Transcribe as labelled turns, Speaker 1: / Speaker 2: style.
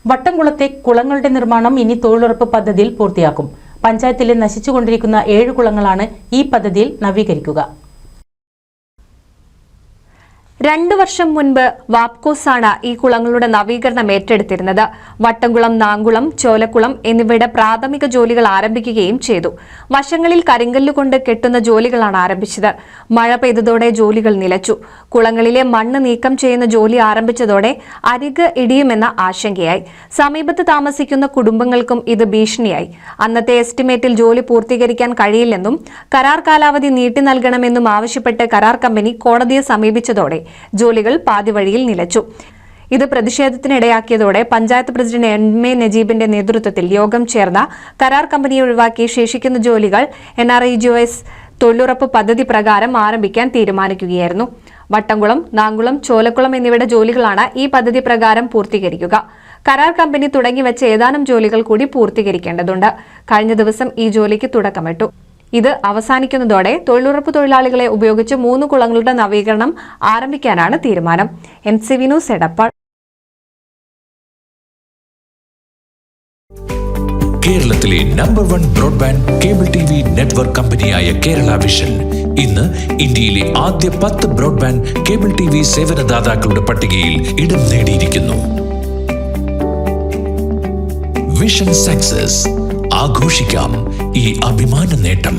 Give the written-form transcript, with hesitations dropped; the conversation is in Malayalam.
Speaker 1: വട്ടംകുളത്തെ കുളങ്ങളുടെ നിർമ്മാണം ഇനി തൊഴിലുറപ്പ് പദ്ധതിയിൽ പൂർത്തിയാക്കും. പഞ്ചായത്തിലെ നശിച്ചുകൊണ്ടിരിക്കുന്ന 7 കുളങ്ങളാണ് ഈ പദ്ധതിയിൽ നവീകരിക്കുക.
Speaker 2: 2 വർഷം മുൻപ് വാപ്കോസാണ് ഈ കുളങ്ങളുടെ നവീകരണം ഏറ്റെടുത്തിരുന്നത്. വട്ടംകുളം, നാങ്കുളം, ചോലക്കുളം എന്നിവയുടെ പ്രാഥമിക ജോലികൾ ആരംഭിക്കുകയും ചെയ്തു. വശങ്ങളിൽ കരിങ്കല്ലുകൊണ്ട് കെട്ടുന്ന ജോലികളാണ് ആരംഭിച്ചത്. മഴ പെയ്തതോടെ ജോലികൾ നിലച്ചു. കുളങ്ങളിലെ മണ്ണ് നീക്കം ചെയ്യുന്ന ജോലി ആരംഭിച്ചതോടെ അരിക് ഇടിയുമെന്ന ആശങ്കയായി. സമീപത്ത് താമസിക്കുന്ന കുടുംബങ്ങൾക്കും ഇത് ഭീഷണിയായി. അന്നത്തെ എസ്റ്റിമേറ്റിൽ ജോലി പൂർത്തീകരിക്കാൻ കഴിയില്ലെന്നും കരാർ കാലാവധി നീട്ടി നൽകണമെന്നും ആവശ്യപ്പെട്ട് കരാർ കമ്പനി കോടതിയെ സമീപിച്ചതോടെ ജോലികൾ പാതിവഴിയിൽ നിലച്ചു. ഇത് പ്രതിഷേധത്തിനിടയാക്കിയതോടെ പഞ്ചായത്ത് പ്രസിഡന്റ് NA നജീബിന്റെ നേതൃത്വത്തിൽ യോഗം ചേർന്ന കരാർ കമ്പനിയെ ഒഴിവാക്കി ശേഷിക്കുന്ന ജോലികൾ NREGOS തൊഴിലുറപ്പ് പദ്ധതി പ്രകാരം ആരംഭിക്കാൻ തീരുമാനിക്കുകയായിരുന്നു. വട്ടംകുളം, നാങ്കുളം, ചോലക്കുളം എന്നിവയുടെ ജോലികളാണ് ഈ പദ്ധതി പ്രകാരം പൂർത്തീകരിക്കുക. കരാർ കമ്പനി തുടങ്ങിവെച്ച ഏതാനും ജോലികൾ കൂടി പൂർത്തീകരിക്കേണ്ടതുണ്ട്. കഴിഞ്ഞ ദിവസം ഈ ജോലിക്ക് തുടക്കമിട്ടു. ഇത് അവസാനിക്കുന്നതോടെ തൊഴിലുറപ്പ് തൊഴിലാളികളെ ഉപയോഗിച്ച് 3 കുളങ്ങളുടെ നവീകരണം ആരംഭിക്കാനാണ് തീരുമാനം. NCV news Edappal.
Speaker 3: കേരളത്തിലെ number 1 broadband cable TV network കമ്പനിയായ കേരള വിഷൻ ഇന്ന് ഇന്ത്യയിലെ ആദ്യ 10 ബ്രോഡ്ബാൻഡ് കേബിൾ TV സേവനദാതാക്കളുടെ പട്ടികയിൽ ഇടം നേടിയിരിക്കുന്നു. Vision success. ആഘോഷിക്കാം ഈ അഭിമാന നേട്ടം.